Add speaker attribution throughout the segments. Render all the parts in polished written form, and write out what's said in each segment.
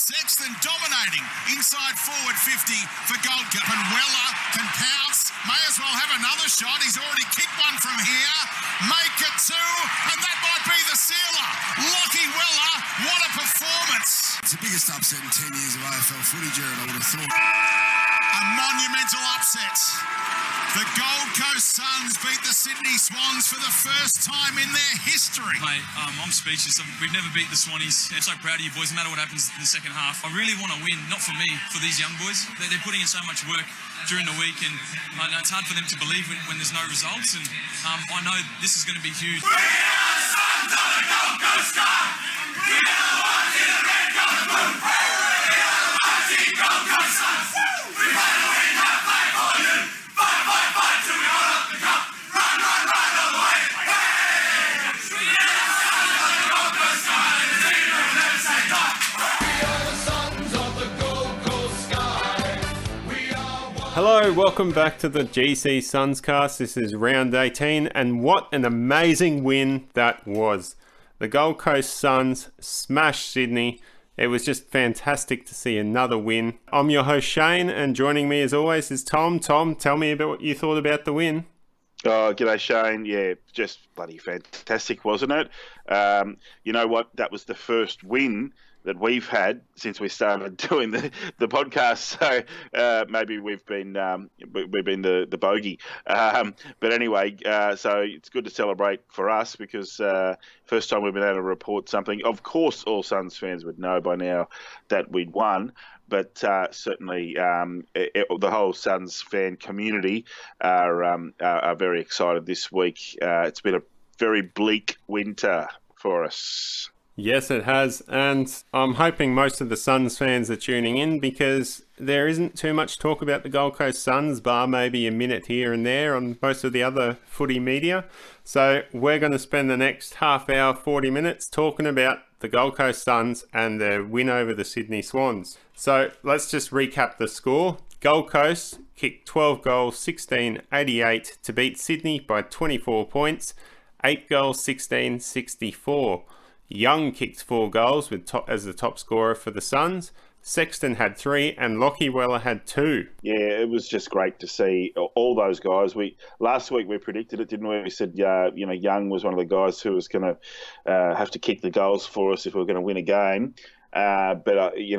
Speaker 1: Sexton dominating inside forward 50 for Gold Cup, and Weller can pounce, may as well have another shot. He's already kicked one from here, make it two, and that might be the sealer. Lockie Weller, what a performance.
Speaker 2: It's the biggest upset in 10 years of AFL footy, Jared, I would have thought.
Speaker 1: A monumental upset. The Gold Coast Suns beat the Sydney Swans for the first time in their history.
Speaker 3: Mate, I'm speechless. We've never beat the Swannies. I'm so proud of you boys, no matter what happens in the second half. I really want to win, not for me, for these young boys. They're putting in so much work during the week, and I know it's hard for them to believe when there's no results, and I know this is going to be huge.
Speaker 4: We are the Sons of the Gold Coast Suns! We are the ones in the red, gold and blue! We are the mighty Gold Coast Suns! We play to win, have fight for you! Fight, fight, fight till we hold up the cup! Run, run, run all the way! Hey! We are the Sons of the Gold Coast Suns! And the team will never say die! We are the Sons of the Gold Coast Sky! We are one...
Speaker 5: Hello, welcome back to the GC Sunscast. This is round 18, and what an amazing win that was. The Gold Coast Suns smashed Sydney. It was just fantastic to see another win. I'm your host Shane, and joining me as always is Tom. Tom, tell me about what you thought about the win.
Speaker 6: Oh, g'day Shane. Yeah, just bloody fantastic, wasn't it? You know what? That was the first win that we've had since we started doing the podcast. So maybe we've been the bogey. But anyway, so it's good to celebrate for us because first time we've been able to report something. Of course, all Suns fans would know by now that we'd won. But certainly the whole Suns fan community are very excited this week. It's been a very bleak winter for us.
Speaker 5: Yes, it has, and I'm hoping most of the Suns fans are tuning in because there isn't too much talk about the Gold Coast Suns, bar maybe a minute here and there on most of the other footy media. So we're going to spend the next half hour, 40 minutes talking about the Gold Coast Suns and their win over the Sydney Swans. So let's just recap the score. Gold Coast kicked 12 goals, 16-88 to beat Sydney by 24 points, 8 goals, 16-64. Young kicked 4 goals as the top scorer for the Suns. Sexton had 3 and Lockie Weller had 2.
Speaker 6: Yeah, it was just great to see all those guys. Last week we predicted it, didn't we? We said, Young was one of the guys who was going to have to kick the goals for us if we were going to win a game. But he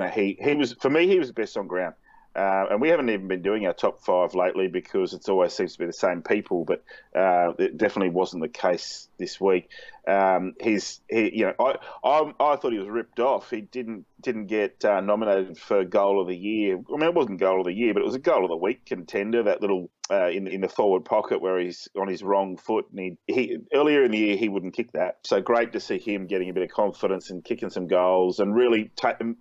Speaker 6: was, for me, he was the best on ground. And we haven't even been doing our top 5 lately because it always seems to be the same people, but it definitely wasn't the case this week. I thought he was ripped off. He didn't get nominated for Goal of the Year. I mean, it wasn't Goal of the Year, but it was a Goal of the Week contender. That little in the forward pocket where he's on his wrong foot, and he earlier in the year he wouldn't kick that. So great to see him getting a bit of confidence and kicking some goals and really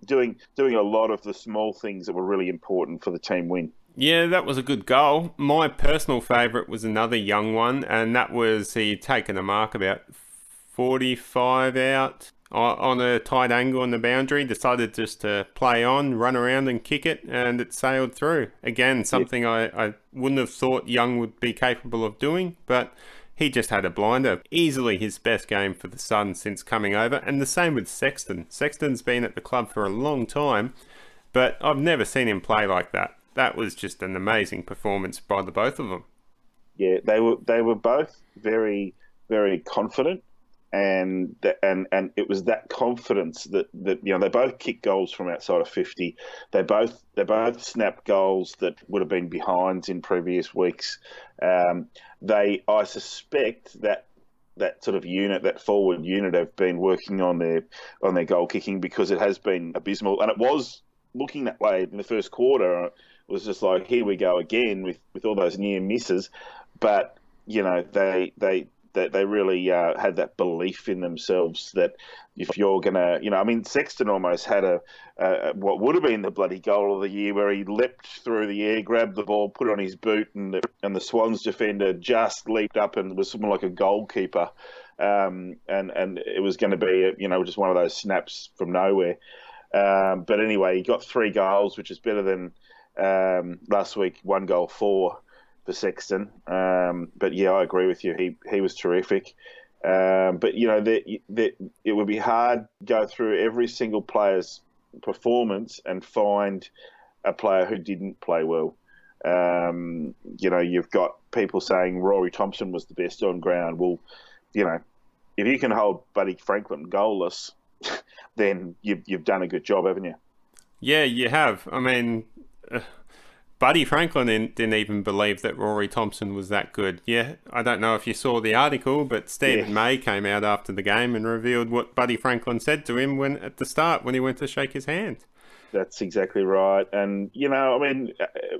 Speaker 6: doing a lot of the small things that were really important for the team win.
Speaker 5: Yeah, that was a good goal. My personal favourite was another young one, and that was he'd taken a mark about 45 out on a tight angle on the boundary, decided just to play on, run around and kick it, and it sailed through. Again, something I wouldn't have thought Young would be capable of doing, but he just had a blinder. Easily his best game for the Suns since coming over, and the same with Sexton. Sexton's been at the club for a long time, but I've never seen him play like that. That was just an amazing performance by the both of them.
Speaker 6: Yeah, they were both very, very confident. And it was that confidence that they both kicked goals from outside of 50. They both snapped goals that would have been behinds in previous weeks. I suspect that sort of unit, that forward unit, have been working on their goal kicking because it has been abysmal, and it was looking that way in the first quarter. It was just like, here we go again with all those near misses, but they really had that belief in themselves that if you're going to, Sexton almost had what would have been the bloody Goal of the Year where he leapt through the air, grabbed the ball, put it on his boot, and the Swans defender just leaped up and was something like a goalkeeper. And it was going to be, just one of those snaps from nowhere. But anyway, he got 3 goals, which is better than last week, 1 goal, 4. For Sexton, but yeah, I agree with you. He was terrific, but it would be hard to go through every single player's performance and find a player who didn't play well. You've got people saying Rory Thompson was the best on ground. Well, if you can hold Buddy Franklin goalless, then you've done a good job, haven't you?
Speaker 5: Yeah, you have. I mean, Buddy Franklin didn't even believe that Rory Thompson was that good. Yeah, I don't know if you saw the article, but Stephen May came out after the game and revealed what Buddy Franklin said to him at the start when he went to shake his hand.
Speaker 6: That's exactly right. And,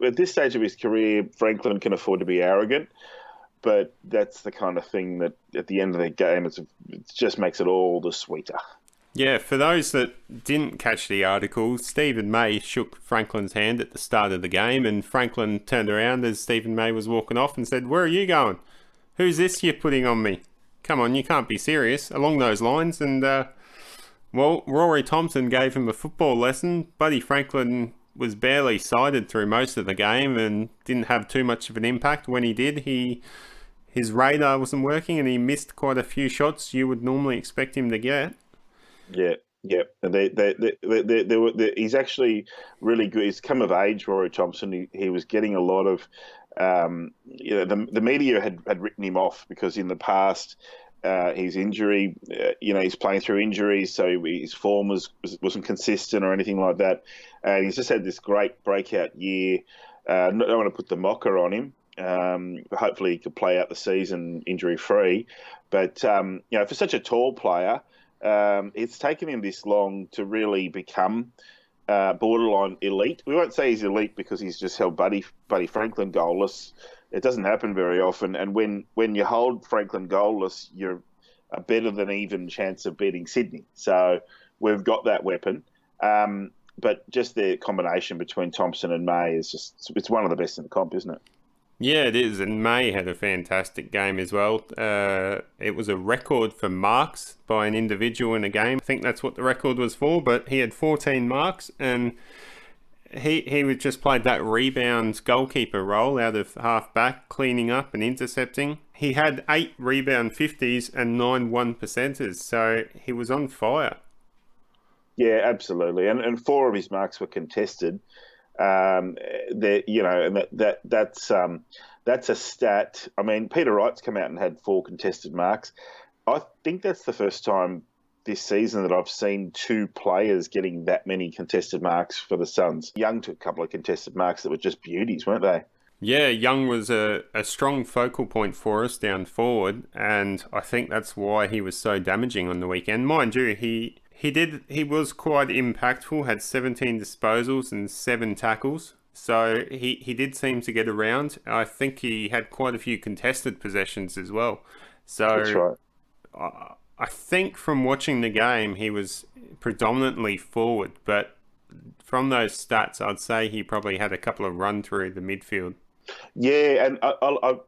Speaker 6: at this stage of his career, Franklin can afford to be arrogant, but that's the kind of thing that at the end of the game, it just makes it all the sweeter.
Speaker 5: Yeah, for those that didn't catch the article, Stephen May shook Franklin's hand at the start of the game, and Franklin turned around as Stephen May was walking off and said, "Where are you going? Who's this you're putting on me? Come on, you can't be serious," along those lines. And, Rory Thompson gave him a football lesson. Buddy Franklin was barely sighted through most of the game and didn't have too much of an impact. When he did, his radar wasn't working and he missed quite a few shots you would normally expect him to get.
Speaker 6: Yeah. And he's actually really good. He's come of age, Rory Thompson. He was getting a lot of, the media had written him off because in the past, his injury, he's playing through injuries, so his form wasn't consistent or anything like that. And he's just had this great breakout year. I don't want to put the mocker on him. Hopefully he could play out the season injury-free. But, for such a tall player, it's taken him this long to really become borderline elite. We won't say he's elite because he's just held Buddy Franklin goalless. It doesn't happen very often. And when you hold Franklin goalless, you're a better than even chance of beating Sydney. So we've got that weapon. But just the combination between Thompson and May it's one of the best in the comp, isn't it?
Speaker 5: Yeah, it is, and May had a fantastic game as well. It was a record for marks by an individual in a game. I think that's what the record was for, but he had 14 marks, and he would just played that rebound goalkeeper role out of half-back, cleaning up and intercepting. He had 8 rebound 50s and 9 1%ers, so he was on fire.
Speaker 6: Yeah, absolutely, and 4 of his marks were contested. That's a stat. I mean, Peter Wright's come out and had 4 contested marks. I think that's the first time this season that I've seen 2 players getting that many contested marks for the Suns. Young took a couple of contested marks that were just beauties, weren't they?
Speaker 5: Yeah, Young was a strong focal point for us down forward, and I think that's why he was so damaging on the weekend. Mind you, he was quite impactful, had 17 disposals and 7 tackles. So he did seem to get around. I think he had quite a few contested possessions as well. So
Speaker 6: that's right.
Speaker 5: I think from watching the game, he was predominantly forward, but from those stats, I'd say he probably had a couple of run through the midfield.
Speaker 6: Yeah, and I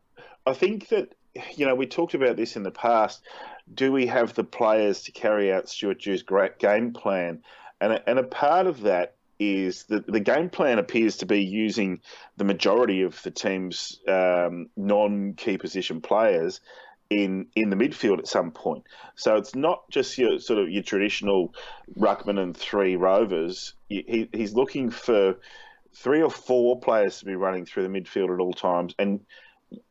Speaker 6: think that, we talked about this in the past. Do we have the players to carry out Stuart Dew's great game plan? And a part of that is that the game plan appears to be using the majority of the team's non-key position players in the midfield at some point. So it's not just your traditional ruckman and 3 rovers. He's looking for 3 or 4 players to be running through the midfield at all times, and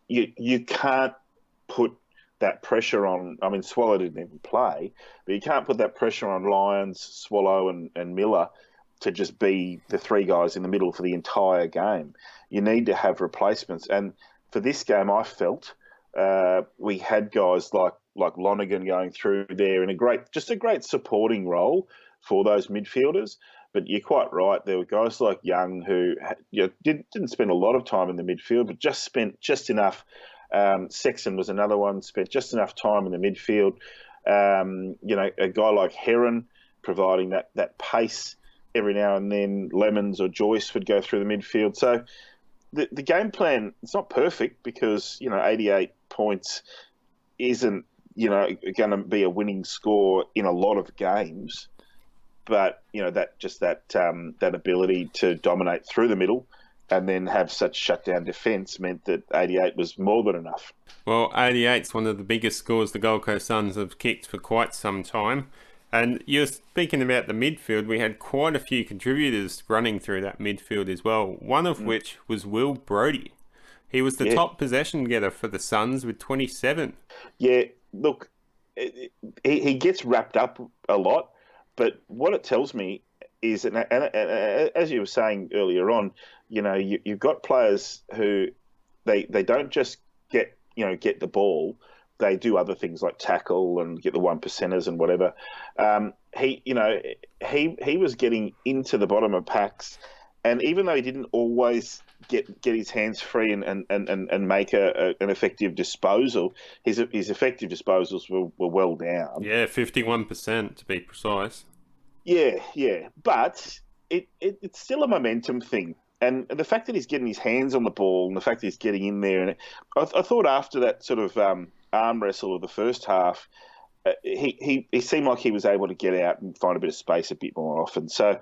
Speaker 6: you can't put that pressure on. I mean, Swallow didn't even play, but you can't put that pressure on Lyons, Swallow, and Miller to just be the 3 guys in the middle for the entire game. You need to have replacements, and for this game, I felt we had guys like Lonergan going through there in a great supporting role for those midfielders. But you're quite right. There were guys like Young who didn't spend a lot of time in the midfield, but just spent just enough. Sexton was another one, spent just enough time in the midfield. A guy like Heron providing that pace every now and then. Lemons or Joyce would go through the midfield. So the game plan, it's not perfect because 88 points isn't going to be a winning score in a lot of games. But that ability to dominate through the middle and then have such shutdown defence meant that 88 was more than enough.
Speaker 5: Well, 88's one of the biggest scores the Gold Coast Suns have kicked for quite some time. And he did. He was quite impactful. Had 17 disposals and 7 tackles. So he was And you're speaking about the midfield. We had quite a few contributors running through that midfield as well, one of which was Will Brodie. He was the top possession getter for the Suns with 27.
Speaker 6: Yeah, look, he gets wrapped up a lot, but what it tells me is, and as you were saying earlier on, you've got players who they don't just get the ball. They do other things like tackle and get the 1%ers and whatever. He was getting into the bottom of packs, and even though he didn't always get his hands free and make an effective disposal, his effective disposals were well down.
Speaker 5: Yeah, 51% to be precise.
Speaker 6: Yeah, but it's still a momentum thing. And the fact that he's getting his hands on the ball and the fact that he's getting in there, and I thought after that sort of arm wrestle of the first half, he seemed like he was able to get out and find a bit of space a bit more often. So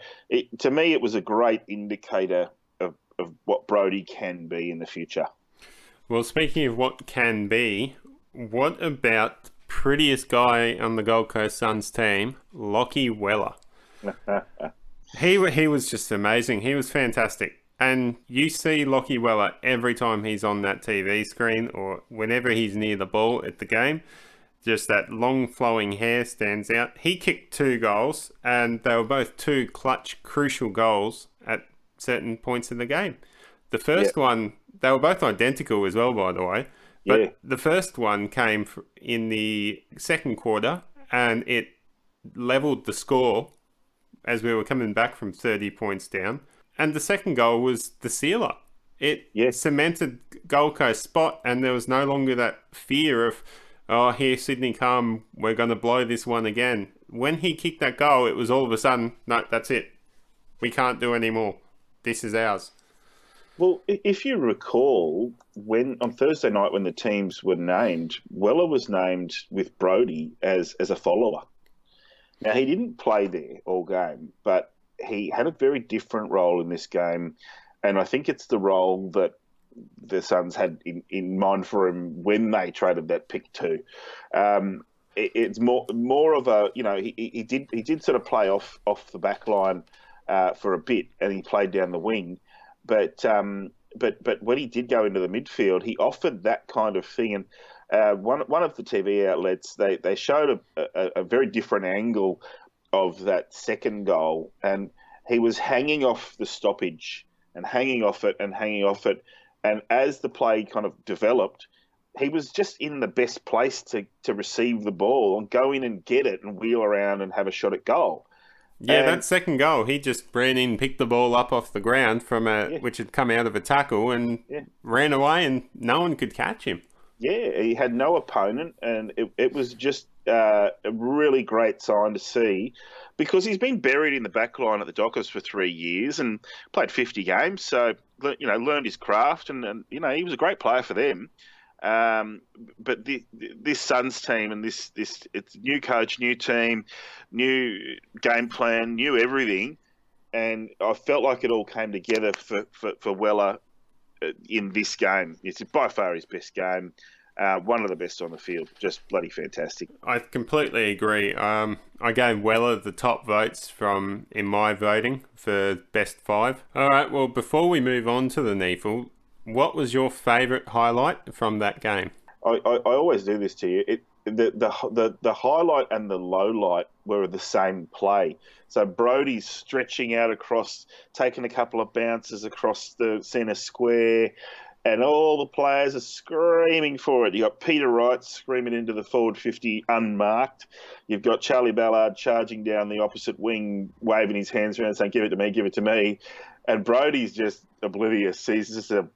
Speaker 6: to me, it was a great indicator of what Brodie can be in the future.
Speaker 5: Well, speaking of what can be, what about the prettiest guy on the Gold Coast Suns team, Lockie Weller? He was just amazing. He was fantastic. And you see Lockie Weller every time he's on that TV screen or whenever he's near the ball at the game. Just that long flowing hair stands out. He kicked 2 goals, and they were both 2 clutch, crucial goals at certain points in the game. The first one, they were both identical as well, by the way. But the first one came in the second quarter, and it levelled the score as we were coming back from 30 points down. And the second goal was the sealer. It cemented Gold Coast spot, and there was no longer that fear of, oh, here, Sydney come, we're going to blow this one again. When he kicked that goal, it was all of a sudden, no, that's it. We can't do any more. This is ours.
Speaker 6: Well, if you recall, when on Thursday night when the teams were named, Weller was named with Brodie as a follower. Now, he didn't play there all game, but he had a very different role in this game, and I think it's the role that the Suns had in mind for him when they traded that pick 2. It's more of a, he did sort of play off the back line for a bit, and he played down the wing, but when he did go into the midfield, he offered that kind of thing. And one of the TV outlets, they showed a very different angle of that second goal, and he was hanging off the stoppage and hanging off it. And as the play kind of developed, he was just in the best place to receive the ball and go in and get it and wheel around and have a shot at goal.
Speaker 5: Yeah, that second goal, he just ran in, picked the ball up off the ground from which had come out of a tackle, and ran away, and no one could catch him.
Speaker 6: Yeah, he had no opponent, and it was just a really great sign to see, because he's been buried in the back line at the Dockers for 3 years and played 50 games, so learned his craft, and he was a great player for them. But this Suns team and this it's new coach, new team, new game plan, new everything, and I felt like it all came together for Weller in this game. It's by far his best game. One of the best on the field. Just bloody fantastic.
Speaker 5: I completely agree. I gave Weller the top votes in my voting for best 5. All right, well, before we move on to the NEAFL, what was your favourite highlight from that game?
Speaker 6: I always do this to you. The highlight and the low light were the same play. So Brodie's stretching out across, taking a couple of bounces across the centre square, and all the players are screaming for it. You got Peter Wright screaming into the forward 50 unmarked. You've got Charlie Ballard charging down the opposite wing, waving his hands around saying, give it to me, give it to me. And Brodie's just oblivious. He's just a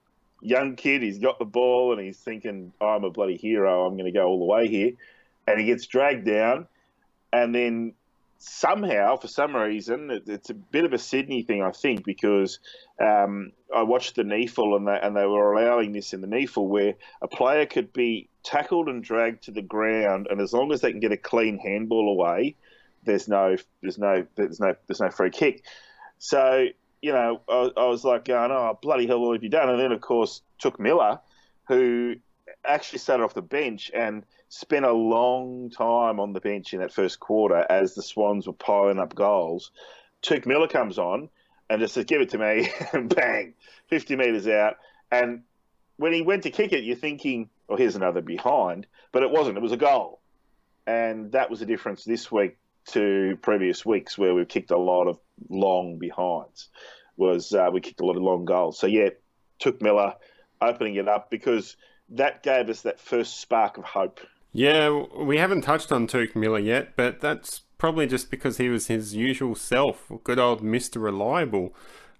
Speaker 6: young kid. He's got the ball and he's thinking, I'm a bloody hero. I'm going to go all the way here. And he gets dragged down. And then somehow, for some reason, it's a bit of a Sydney thing, I think, because I watched the NEAFL and they were allowing this in the NEAFL where a player could be tackled and dragged to the ground, and as long as they can get a clean handball away, there's no free kick. So I was like going, oh bloody hell, what have you done? And then of course took Miller, who actually started off the bench and spent a long time on the bench in that first quarter as the Swans were piling up goals. Tuke Miller comes on and just says, give it to me, and bang, 50 metres out. And when he went to kick it, you're thinking, oh, here's another behind. But it wasn't. It was a goal. And that was the difference this week to previous weeks where we've kicked a lot of long behinds. We kicked a lot of long goals. So, yeah, Tuke Miller opening it up because that gave us that first spark of hope.
Speaker 5: Yeah, we haven't touched on Tuke Miller yet, but that's probably just because he was his usual self, good old Mr. Reliable.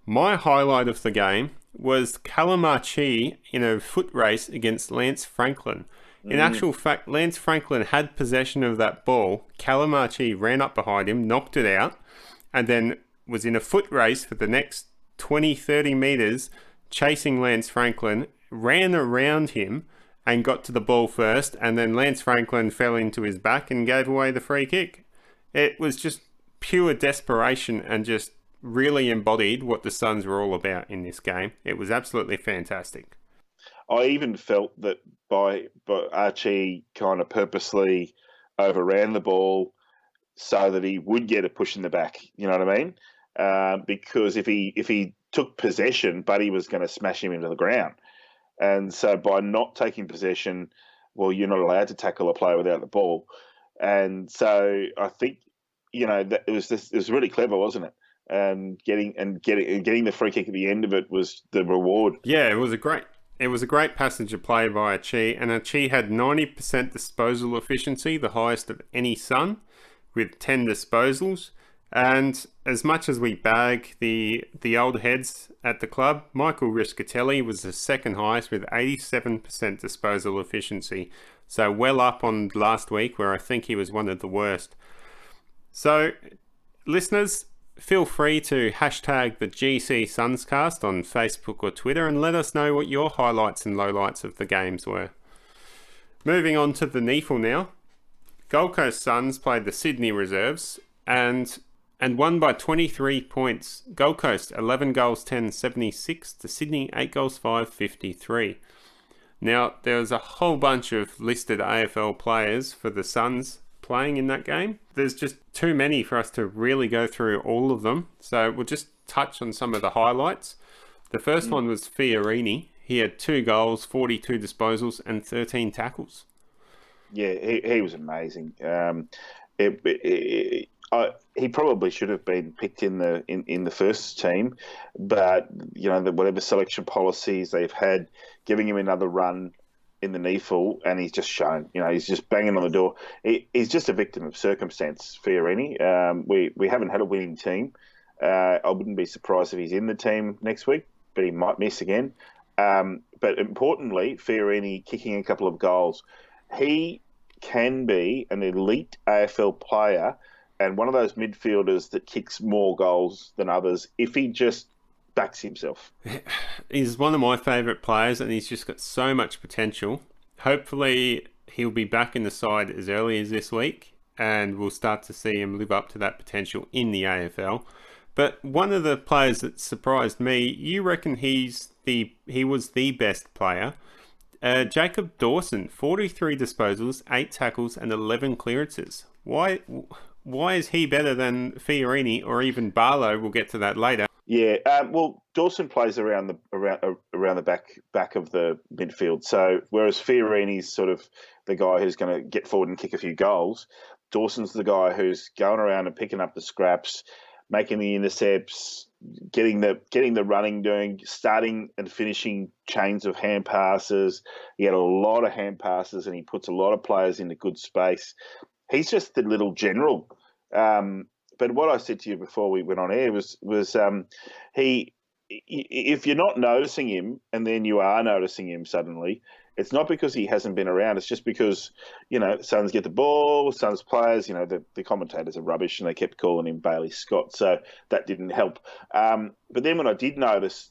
Speaker 5: My highlight of the game was Calamachi in a foot race against Lance Franklin. In actual fact, Lance Franklin had possession of that ball. Calamachi ran up behind him, knocked it out, and then was in a foot race for the next 20, 30 metres, chasing Lance Franklin, ran around him and got to the ball first, and then Lance Franklin fell into his back and gave away the free kick. It was just pure desperation and just really embodied what the Suns were all about in this game. It was absolutely fantastic.
Speaker 6: I even felt that by Archie kind of purposely overran the ball so that he would get a push in the back. You know what I mean? Because if he took possession, Buddy was going to smash him into the ground. And so by not taking possession, well, you're not allowed to tackle a player without the ball. And so I think, that it was really clever, wasn't it? And getting the free kick at the end of it was the reward.
Speaker 5: Yeah, it was a great passage of play by Chi, and Chi had 90% disposal efficiency, the highest of any Sun, with 10 disposals. And as much as we bag the old heads at the club, Michael Riscatelli was the second highest with 87% disposal efficiency. So well up on last week, where I think he was one of the worst. So, listeners, feel free to hashtag the GC Sunscast on Facebook or Twitter and let us know what your highlights and lowlights of the games were. Moving on to the NEAFL now. Gold Coast Suns played the Sydney Reserves and won by 23 points. Gold Coast 11 goals 10 76 to Sydney 8 goals 5 53. Now there was a whole bunch of listed AFL players for the Suns playing in that game. There's just too many for us to really go through all of them, so we'll just touch on some of the highlights. The first one was Fiorini. He had 2 goals, 42 disposals and 13 tackles.
Speaker 6: Yeah, he was amazing. He probably should have been picked in the first team, but whatever selection policies they've had, giving him another run in the NEAFL, and he's just shown, he's just banging on the door. He's just a victim of circumstance, Fiorini. We haven't had a winning team. I wouldn't be surprised if he's in the team next week, but he might miss again. But importantly, Fiorini kicking a couple of goals. He can be an elite AFL player and one of those midfielders that kicks more goals than others if he just backs himself.
Speaker 5: He's one of my favourite players and he's just got so much potential. Hopefully he'll be back in the side as early as this week and we'll start to see him live up to that potential in the AFL. But one of the players that surprised me, you reckon he was the best player. Jacob Dawson, 43 disposals, 8 tackles and 11 clearances. Why is he better than Fiorini or even Barlow? We'll get to that later.
Speaker 6: Yeah, well, Dawson plays around the back of the midfield. So whereas Fiorini's sort of the guy who's going to get forward and kick a few goals, Dawson's the guy who's going around and picking up the scraps, making the intercepts, getting the running, doing starting and finishing chains of hand passes. He had a lot of hand passes and he puts a lot of players into good space. He's just the little general. But what I said to you before we went on air was if you're not noticing him and then you are noticing him suddenly, it's not because he hasn't been around. It's just because, Suns get the ball, Suns players, the commentators are rubbish and they kept calling him Bailey Scott. So that didn't help. But then when I did notice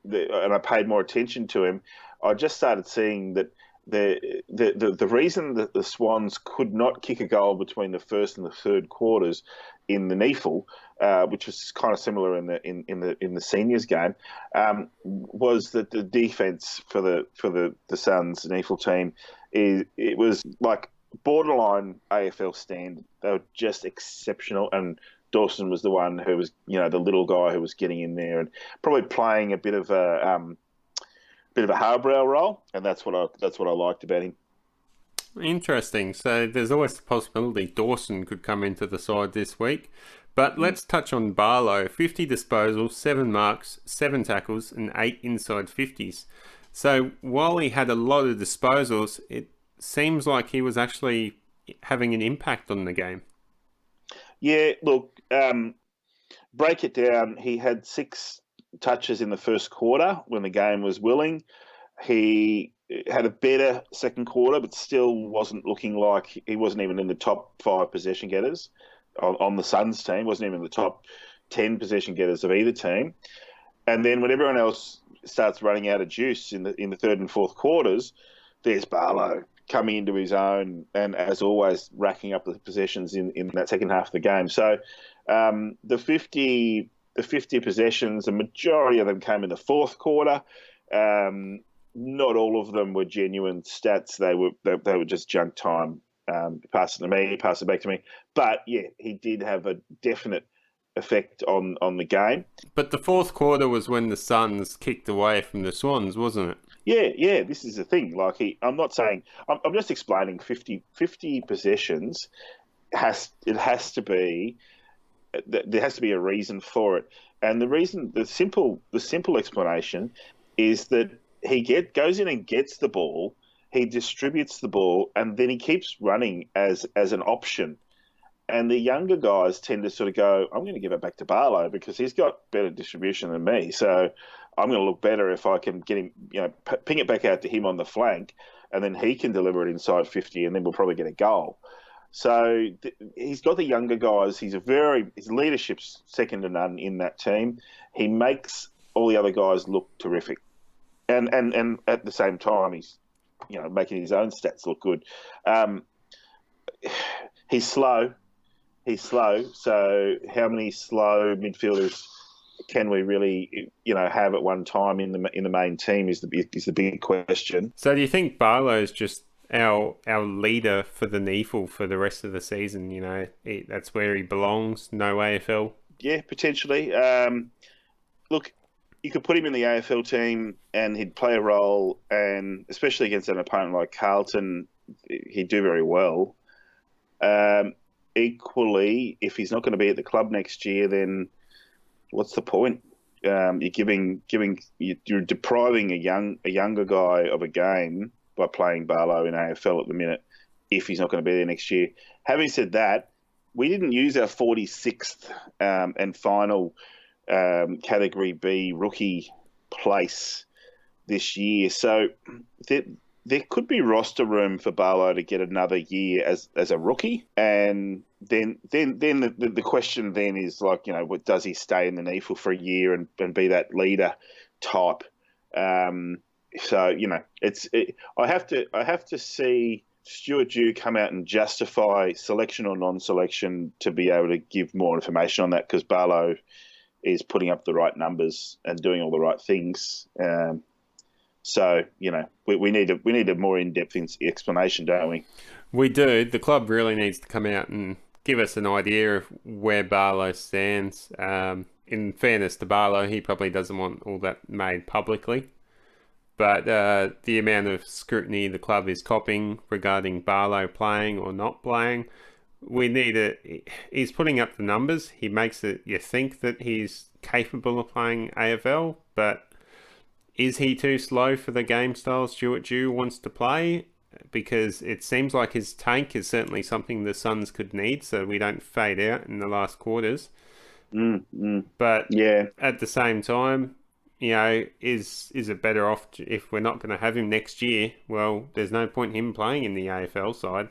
Speaker 6: and I paid more attention to him, I just started seeing that the reason that the Swans could not kick a goal between the first and the third quarters in the NEAFL, which was kind of similar in the seniors game, was that the defense for the Suns NEAFL team it was like borderline AFL standard. They were just exceptional, and Dawson was the one who was, the little guy who was getting in there and probably playing a bit of a Harbrow role, and that's what I liked about him.
Speaker 5: Interesting. So there's always the possibility Dawson could come into the side this week. But let's touch on Barlow. 50 disposals, 7 marks, 7 tackles, and 8 inside 50s. So while he had a lot of disposals, it seems like he was actually having an impact on the game.
Speaker 6: Yeah, look, break it down. He had 6 touches in the first quarter when the game was willing. He had a better second quarter, but still wasn't looking like he wasn't even in the top 5 possession getters on the Suns team, wasn't even in the top 10 possession getters of either team. And then when everyone else starts running out of juice in the third and fourth quarters, there's Barlow coming into his own and, as always, racking up the possessions in that second half of the game. So the 50 possessions, the majority of them came in the fourth quarter. Not all of them were genuine stats. They were just junk time. Pass it to me, pass it back to me. But yeah, he did have a definite effect on the game. But
Speaker 5: the fourth quarter was when the Suns kicked away from the Swans, wasn't it?
Speaker 6: Yeah. This is the thing. Like I'm not saying. I'm just explaining. 50 possessions there has to be a reason for it, and the simple explanation is that he goes in and gets the ball. He distributes the ball, and then he keeps running as an option. And the younger guys tend to sort of go, I'm going to give it back to Barlow because he's got better distribution than me. So I'm going to look better if I can get him, ping it back out to him on the flank, and then he can deliver it inside 50, and then we'll probably get a goal. So he's got the younger guys. His leadership's second to none in that team. He makes all the other guys look terrific. And at the same time, he's making his own stats look good. He's slow. So how many slow midfielders can we really, have at one time in the main team is the big question.
Speaker 5: So do you think Barlow's just our leader for the NEAFL for the rest of the season? That's where he belongs. No AFL.
Speaker 6: Yeah, potentially. Look, you could put him in the AFL team and he'd play a role, and especially against an opponent like Carlton, he'd do very well. Equally, if he's not going to be at the club next year, then what's the point? You're depriving a younger guy of a game by playing Barlow in AFL at the minute if he's not going to be there next year. Having said that, we didn't use our 46th and final Category B rookie place this year, so there could be roster room for Barlow to get another year as a rookie, and then the question then is like, does he stay in the NEAFL for a year and be that leader type? So I have to see Stuart Dew come out and justify selection or non-selection to be able to give more information on that, because Barlow is putting up the right numbers and doing all the right things. So, we need a more in-depth explanation, don't we?
Speaker 5: We do. The club really needs to come out and give us an idea of where Barlow stands. In fairness to Barlow, he probably doesn't want all that made publicly. But the amount of scrutiny the club is copping regarding Barlow playing or not playing, he's putting up the numbers. He makes it you think that he's capable of playing AFL, but is he too slow for the game style Stuart Dew wants to play? Because it seems like his tank is certainly something the Suns could need, so we don't fade out in the last quarters. But
Speaker 6: yeah,
Speaker 5: at the same time, is it better off if we're not going to have him next year? Well, there's no point him playing in the AFL side.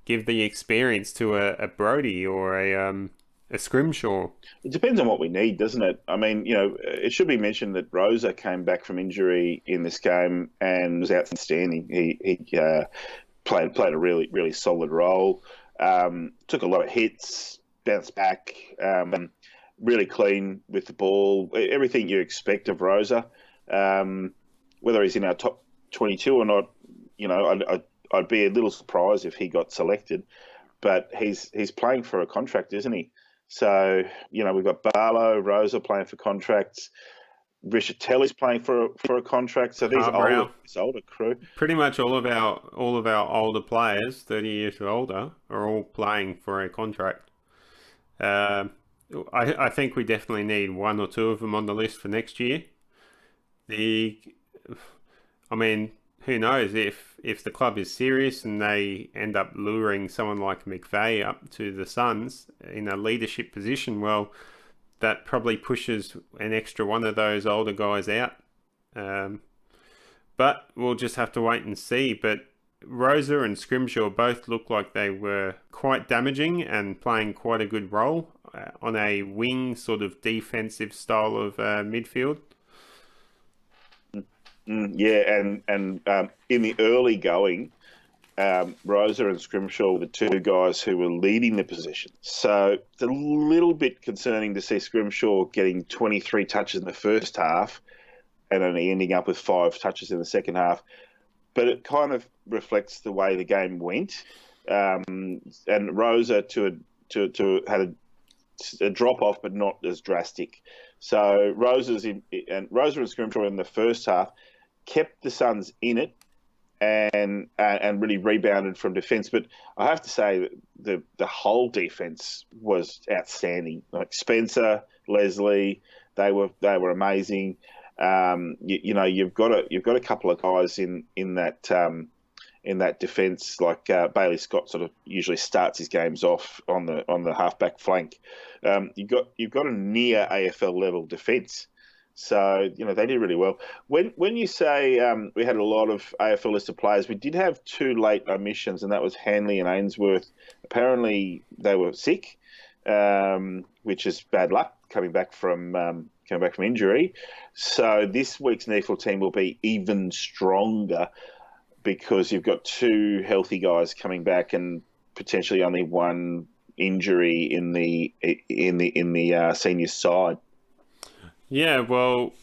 Speaker 5: Give the experience to a Brody or a Scrimshaw. It
Speaker 6: depends on what we need, doesn't it? I mean, it should be mentioned that Rosa came back from injury in this game and was outstanding. He played a really, really solid role. Took a lot of hits, bounced back, really clean with the ball. Everything you expect of Rosa. Whether he's in our top 22 or not, I'd be a little surprised if he got selected. But he's playing for a contract, isn't he? So, we've got Barlow, Rosa playing for contracts. Richard Telly's playing for a contract. So this older crew.
Speaker 5: Pretty much all of our older players, 30 years or older, are all playing for a contract. I think we definitely need one or two of them on the list for next year. Who knows if the club is serious and they end up luring someone like McVeigh up to the Suns in a leadership position, well, that probably pushes an extra one of those older guys out. But we'll just have to wait and see. But Rosa and Scrimshaw both look like they were quite damaging and playing quite a good role on a wing sort of defensive style of midfield.
Speaker 6: And in the early going, Rosa and Scrimshaw were the two guys who were leading the position. So it's a little bit concerning to see Scrimshaw getting 23 touches in the first half and only ending up with 5 touches in the second half. But it kind of reflects the way the game went. And Rosa had a drop off, but not as drastic. So Rosa and Scrimshaw in the first half kept the Suns in it and really rebounded from defence. But I have to say that the whole defence was outstanding. Like Spencer, Leslie, they were amazing. You've got a couple of guys in that defence, like Bailey Scott sort of usually starts his games off on the halfback flank. You've got a near AFL level defence, so they did really well. When you say we had a lot of AFL listed players, we did have 2 late omissions, and that was Hanley and Ainsworth. Apparently they were sick, which is bad luck coming back from injury. So this week's NEFL team will be even stronger, because you've got 2 healthy guys coming back and potentially only 1 injury in the senior side.
Speaker 5: Yeah, well,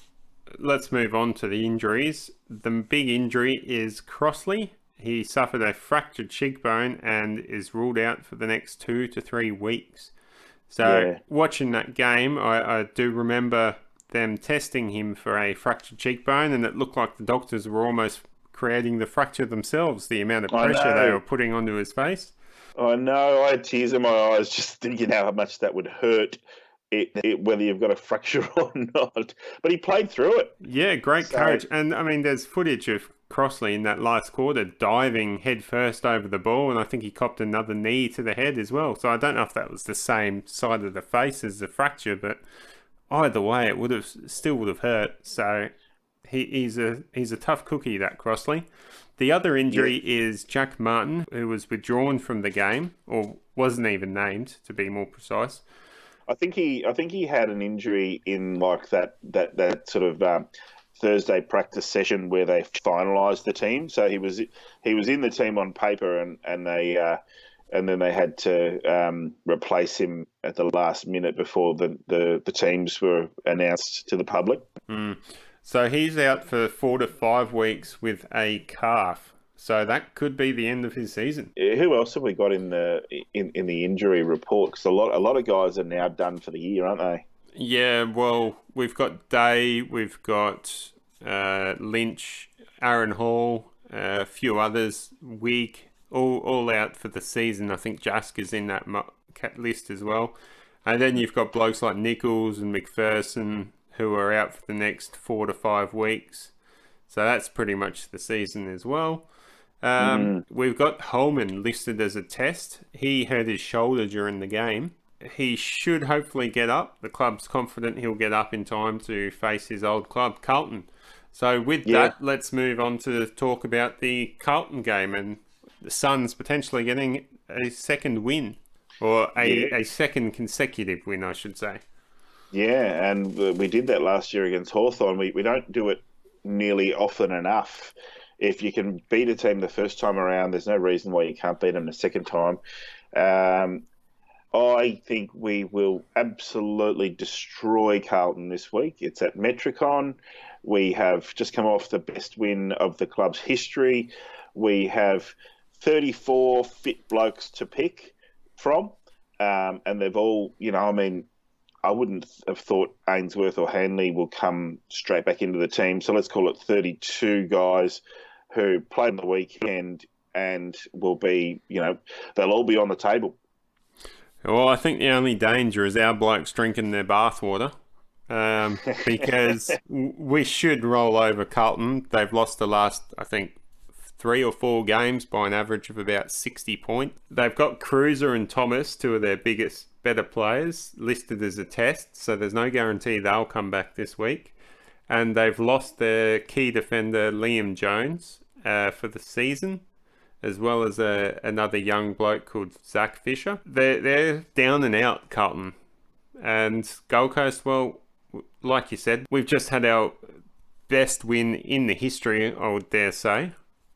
Speaker 5: let's move on to the injuries. The big injury is Crossley. He suffered a fractured cheekbone and is ruled out for the next 2 to 3 weeks. So watching that game, I do remember them testing him for a fractured cheekbone, and it looked like the doctors were almost creating the fracture themselves, the amount of pressure they were putting onto his face.
Speaker 6: I know. I had tears in my eyes just thinking how much that would hurt whether you've got a fracture or not. But he played through it.
Speaker 5: Yeah, great courage. And, there's footage of Crossley in that last quarter diving headfirst over the ball, and I think he copped another knee to the head as well. So I don't know if that was the same side of the face as the fracture, but either way, it still would have hurt. So he's a tough cookie, that Crossley. The other injury is Jack Martin, who was withdrawn from the game, or wasn't even named, to be more precise.
Speaker 6: I think he had an injury in like that sort of Thursday practice session where they finalised the team. So he was in the team on paper, and then they had to replace him at the last minute before the teams were announced to the public.
Speaker 5: So he's out for 4 to 5 weeks with a calf. So that could be the end of his season.
Speaker 6: Who else have we got in the injury report? Because a lot of guys are now done for the year, aren't they?
Speaker 5: Yeah, well, we've got Day, we've got Lynch, Aaron Hall, a few others, Wig, all out for the season. I think Jask is in that list as well. And then you've got blokes like Nichols and McPherson who are out for the next 4 to 5 weeks. So that's pretty much the season as well. We've got Holman listed as a test. He hurt his shoulder during the game. He should hopefully get up. The club's confident he'll get up in time to face his old club, Carlton. So with that, let's move on to talk about the Carlton game and the Suns potentially getting a second win, or a second consecutive win, I should say. Yeah,
Speaker 6: and we did that last year against Hawthorn. We don't do it nearly often enough. If you can beat a team the first time around, there's no reason why you can't beat them the second time. I think we will absolutely destroy Carlton this week. It's at Metricon. We have just come off the best win of the club's history. We have 34 fit blokes to pick from, and they've all, I wouldn't have thought Ainsworth or Hanley will come straight back into the team. So let's call it 32 guys who played on the weekend and will be, they'll all be on the table.
Speaker 5: Well, I think the only danger is our blokes drinking their bathwater, because we should roll over Carlton. They've lost the last, I think, 3 or 4 games by an average of about 60 points. They've got Cruiser and Thomas, 2 of their better players, listed as a test, so there's no guarantee they'll come back this week. And they've lost their key defender, Liam Jones, for the season, as well as another young bloke called Zach Fisher. They're down and out, Carlton. And Gold Coast, well, like you said, we've just had our best win in the history, I would dare say.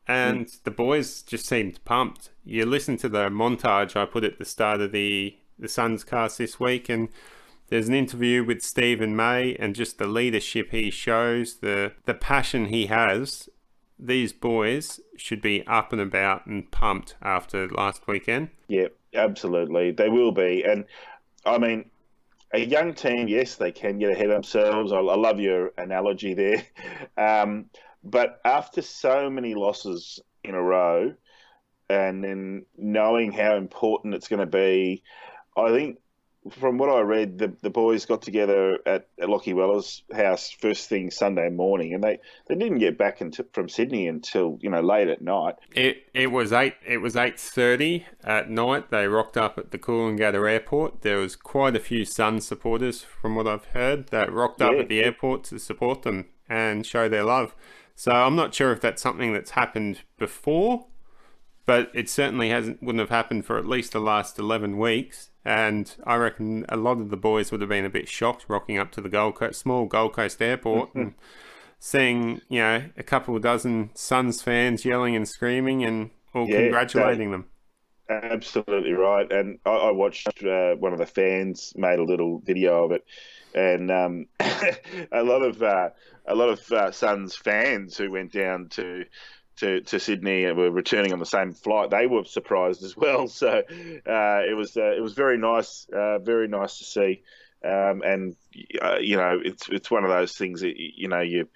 Speaker 5: And the boys just seemed pumped. You listen to the montage I put at the start of the Sunscast this week, and there's an interview with Stephen May, and just the leadership he shows, the passion he has. These boys should be up and about and pumped after last weekend. Yeah,
Speaker 6: absolutely. They will be. And, I mean, a young team, yes, they can get ahead of themselves. I love your analogy there. But after so many losses in a row, and then knowing how important it's going to be, I think from what I read, the boys got together at Lockie Weller's house first thing Sunday morning, and they didn't get back from Sydney until late at night.
Speaker 5: It was 8:30 at night. They rocked up at the Coolangatta airport. There was quite a few Suns supporters, from what I've heard, that rocked up at the airport to support them and show their love. So I'm not sure if that's something that's happened before, but it certainly wouldn't have happened for at least the last 11 weeks. And I reckon a lot of the boys would have been a bit shocked rocking up to the small Gold Coast airport and seeing, a couple of dozen Suns fans yelling and screaming and all congratulating them.
Speaker 6: Absolutely right. And I watched one of the fans made a little video of it, and a lot of Suns fans who went down to Sydney and were returning on the same flight, they were surprised as well. So it was very nice to see. And it's one of those things that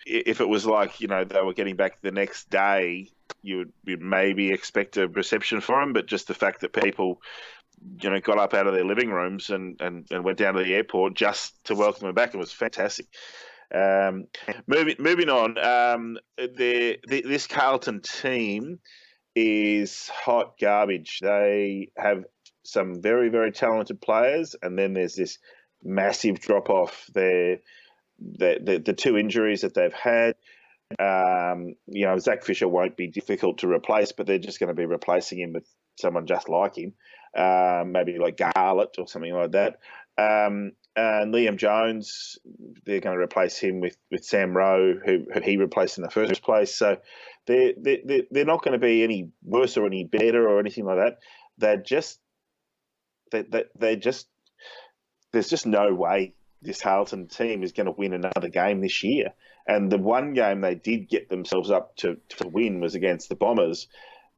Speaker 6: if it was like they were getting back the next day, you'd maybe expect a reception for them, but just the fact that people got up out of their living rooms and went down to the airport just to welcome them back, it was fantastic. Moving on, this Carlton team is hot garbage. They have some very, very talented players, and then there's this massive drop off. The 2 injuries that they've had. Zach Fisher won't be difficult to replace, but they're just going to be replacing him with someone just like him, maybe like Garlett or something like that. And Liam Jones, they're going to replace him with Sam Rowe, who he replaced in the first place. So they're not going to be any worse or any better or anything like that. There's just no way this Carlton team is going to win another game this year. And the one game they did get themselves up to win was against the Bombers,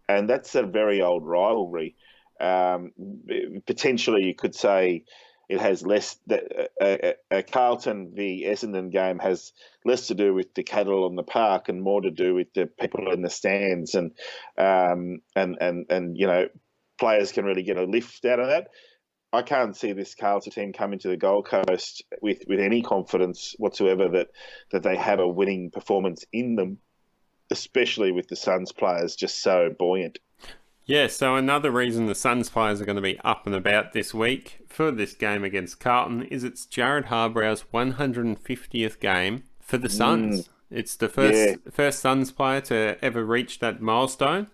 Speaker 6: and that's a very old rivalry. Potentially, you could say it has less. Carlton v Essendon game has less to do with the cattle on the park and more to do with the people in the stands, and players can really get a lift out of that. I can't see this Carlton team coming to the Gold Coast with any confidence whatsoever that they have a winning performance in them, especially with the Suns players just so buoyant.
Speaker 5: Yeah, so another reason the Suns players are going to be up and about this week for this game against Carlton is it's Jared Harbrow's 150th game for the Suns. It's the first Suns player to ever reach that milestone,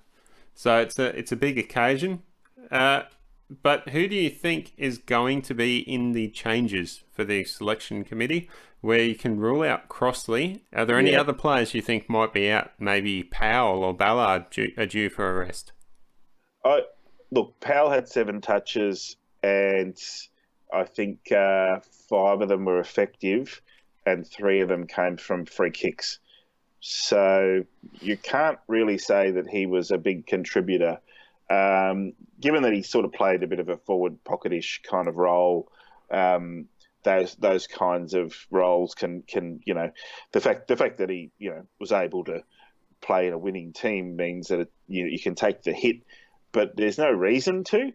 Speaker 5: so it's a big occasion. But who do you think is going to be in the changes for the selection committee, where you can rule out Crossley? Are there any other players you think might be out? Maybe Powell or Ballard are due for a rest?
Speaker 6: Look, Powell had 7 touches, and I think 5 of them were effective, and 3 of them came from free kicks. So you can't really say that he was a big contributor. Given that he sort of played a bit of a forward pocketish kind of role, those kinds of roles can the fact that he was able to play in a winning team means that you can take the hit, but there's no reason to.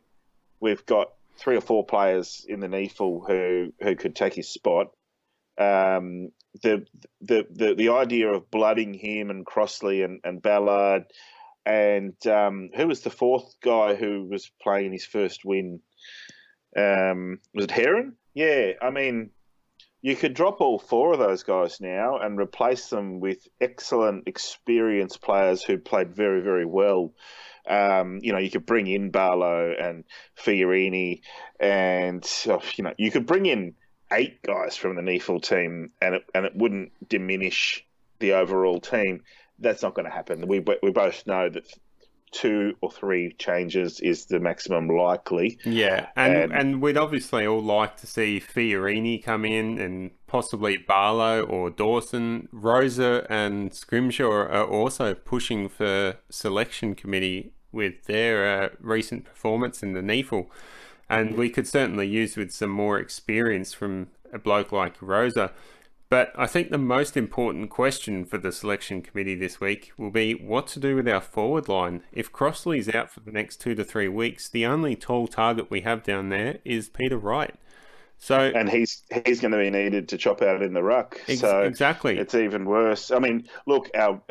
Speaker 6: We've got 3 or 4 players in the NEFL who could take his spot. The idea of blooding him and Crossley and Ballard, and who was the 4th guy who was playing his first win? Was it Heron? Yeah, I mean, you could drop all 4 of those guys now and replace them with excellent, experienced players who played very, very well. You could bring in Barlow and Fiorini, and you could bring in 8 guys from the NEFL team, and it wouldn't diminish the overall team. That's not going to happen. We both know that 2 or 3 changes is the maximum likely.
Speaker 5: Yeah, and we'd obviously all like to see Fiorini come in, and possibly Barlow or Dawson. Rosa and Scrimshaw are also pushing for selection committee with their recent performance in the NEFL. And we could certainly use with some more experience from a bloke like Rosa. But I think the most important question for the selection committee this week will be what to do with our forward line. If Crossley's out for the next 2 to 3 weeks, the only tall target we have down there is Peter Wright. And
Speaker 6: he's going to be needed to chop out in the ruck. So
Speaker 5: exactly.
Speaker 6: It's even worse. I mean, look, our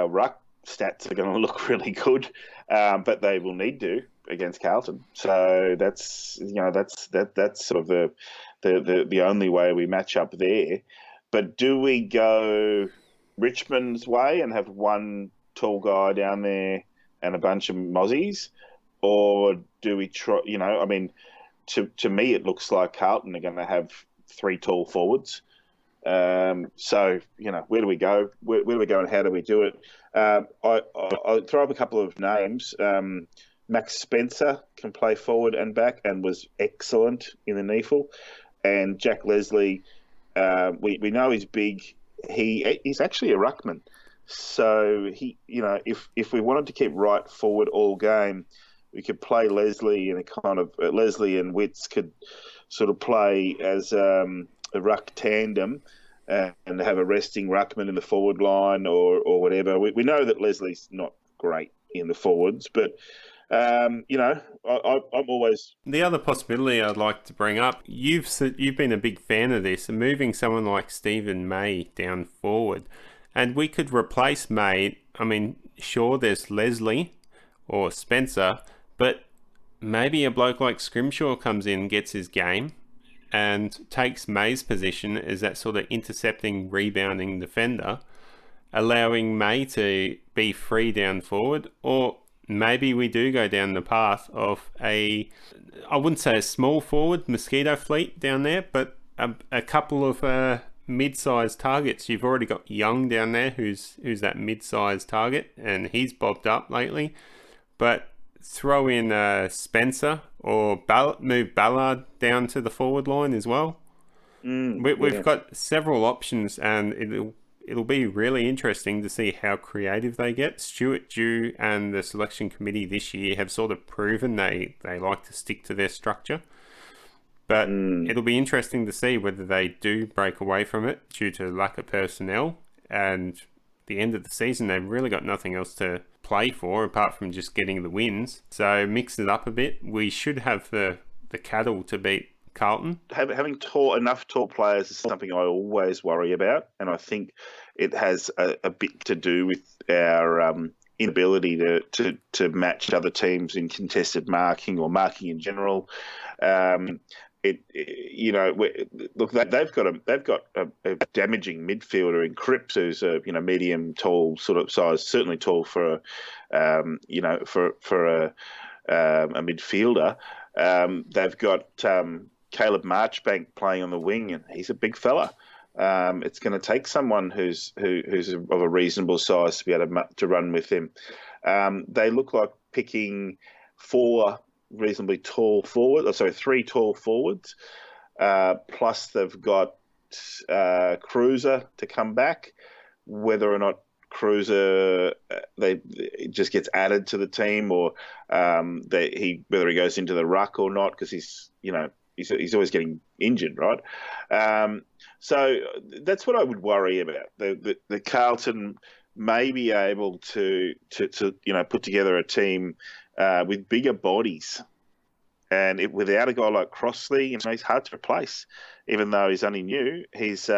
Speaker 6: ruck stats are going to look really good, but they will need to against Carlton. So that's sort of the only way we match up there. But do we go Richmond's way and have one tall guy down there and a bunch of Mozzies, or do we try? I mean, to me it looks like Carlton are going to have 3 tall forwards. So where do we go? Where do we go, and how do we do it? I'll throw up a couple of names. Max Spencer can play forward and back and was excellent in the NEFL, and Jack Leslie. We know he's big. He's actually a ruckman, so if we wanted to keep right forward all game, we could play Leslie in a kind of Leslie and Witts could sort of play as a ruck tandem and have a resting ruckman in the forward line or whatever. We know that Leslie's not great in the forwards, but. I'm always...
Speaker 5: The other possibility I'd like to bring up, you've been a big fan of this, moving someone like Stephen May down forward. And we could replace May. I mean, sure, there's Leslie or Spencer, but maybe a bloke like Scrimshaw comes in, gets his game, and takes May's position as that sort of intercepting, rebounding defender, allowing May to be free down forward. Or maybe we do go down the path of I wouldn't say a small forward mosquito fleet down there, but a couple of mid-sized targets. You've already got Young down there, who's that mid-sized target, and he's bobbed up lately. But throw in Spencer or move Ballard down to the forward line as well. We've got several options, and it'll be really interesting to see how creative they get. Stuart Dew and the selection committee this year have sort of proven they like to stick to their structure. But it'll be interesting to see whether they do break away from it due to lack of personnel. And the end of the season, they've really got nothing else to play for apart from just getting the wins. So mix it up a bit. We should have the cattle to beat Carlton.
Speaker 6: Having enough tall players is something I always worry about, and I think it has a bit to do with our inability to match other teams in contested marking or marking in general. Look, they've got a damaging midfielder in Cripps, who's a medium tall sort of size, certainly tall for a midfielder. They've got Caleb Marchbank playing on the wing, and he's a big fella. It's going to take someone who's of a reasonable size to be able to run with him. They look like picking 3 tall forwards. Plus they've got Cruiser to come back. Whether or not Cruiser, it just gets added to the team, or whether he goes into the ruck or not, because he's always getting injured, right? So that's what I would worry about. The Carlton may be able to put together a team with bigger bodies, and without a guy like Crossley, he's hard to replace. Even though he's only new, he's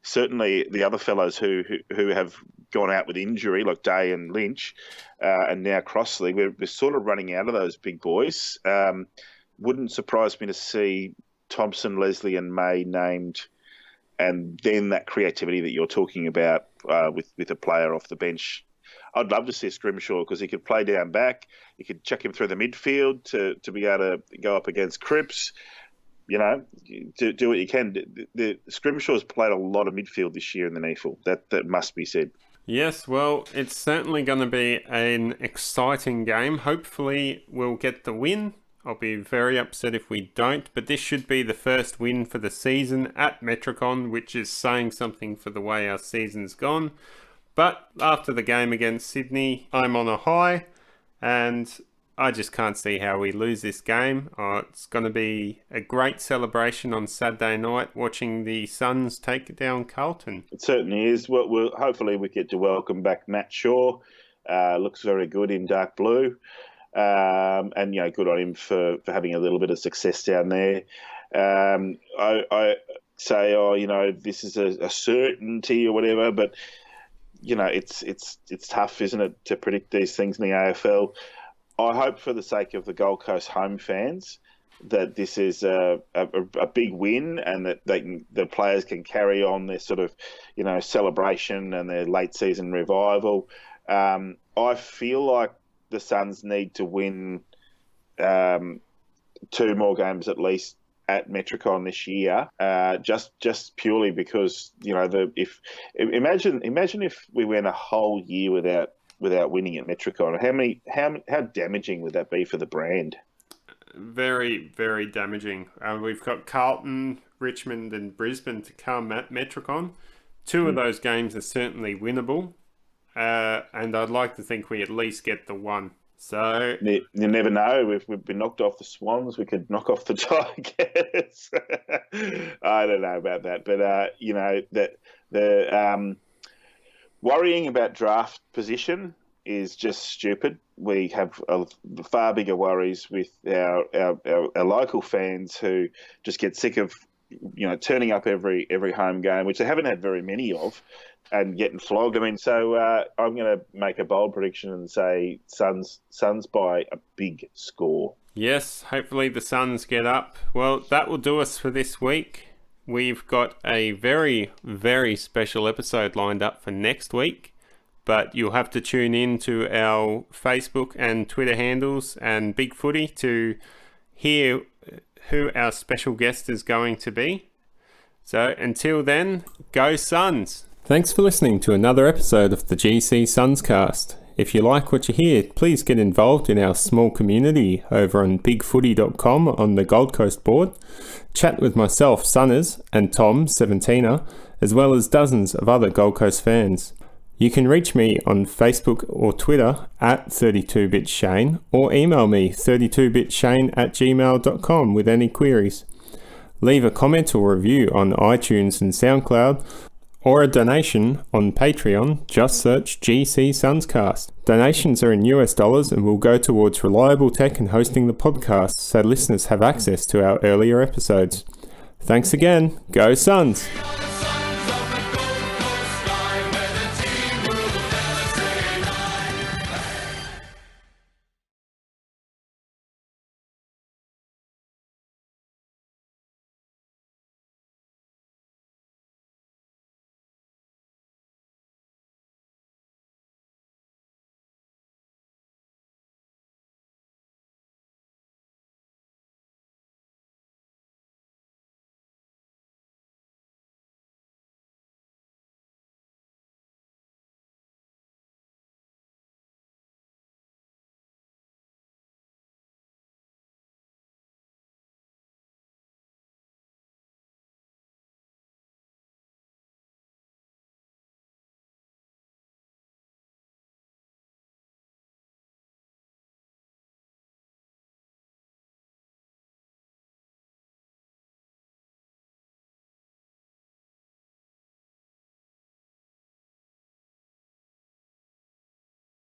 Speaker 6: certainly the other fellows who have gone out with injury, like Day and Lynch, and now Crossley. We're sort of running out of those big boys. Wouldn't surprise me to see Thompson, Leslie, and May named, and then that creativity that you're talking about with a player off the bench. I'd love to see Scrimshaw, because he could play down back. You could chuck him through the midfield to be able to go up against Cripps. Do what you can. The Scrimshaw's played a lot of midfield this year in the NEAFL. That must be said.
Speaker 5: Yes, well, it's certainly going to be an exciting game. Hopefully we'll get the win. I'll be very upset if we don't, but this should be the first win for the season at Metricon, which is saying something for the way our season's gone. But after the game against Sydney, I'm on a high, and I just can't see how we lose this game. It's going to be a great celebration on Saturday night, watching the Suns take down Carlton.
Speaker 6: It certainly is. Hopefully we get to welcome back Matt Shaw. Looks very good in dark blue. And good on him for having a little bit of success down there. I say, this is a certainty or whatever, but it's tough, isn't it, to predict these things in the AFL. I hope, for the sake of the Gold Coast home fans, that this is a big win, and that the players can carry on their sort of celebration and their late season revival. I feel like the Suns need to win 2 more games at least at Metricon this year, just purely because imagine if we went a whole year without winning at Metricon. How damaging would that be for the brand?
Speaker 5: Very, very damaging. We've got Carlton, Richmond, and Brisbane to come at Metricon. 2 of those games are certainly winnable, and I'd like to think we at least get the 1. So
Speaker 6: you never know. If we've been knocked off the Swans, we could knock off the Tigers. I don't know about that, but that the worrying about draft position is just stupid. We have far bigger worries with our local fans who just get sick of turning up every home game, which they haven't had very many of, and getting flogged. I mean, so I'm going to make a bold prediction and say Suns by a big score.
Speaker 5: Yes, hopefully the Suns get up. Well, that will do us for this week. We've got a very, very special episode lined up for next week, but you'll have to tune in to our Facebook and Twitter handles and Big Footy to hear who our special guest is going to be. So until then, go Suns! Thanks for listening to another episode of the GC Sunscast. If you like what you hear, please get involved in our small community over on bigfooty.com on the Gold Coast board. Chat with myself, Sunners, and Tom, 17er, as well as dozens of other Gold Coast fans. You can reach me on Facebook or Twitter at 32bitshane, or email me 32bitshane@gmail.com with any queries. Leave a comment or review on iTunes and SoundCloud, or a donation on Patreon. Just search GC Sunscast. Donations are in US dollars and will go towards reliable tech and hosting the podcast, so listeners have access to our earlier episodes. Thanks again. Go Suns!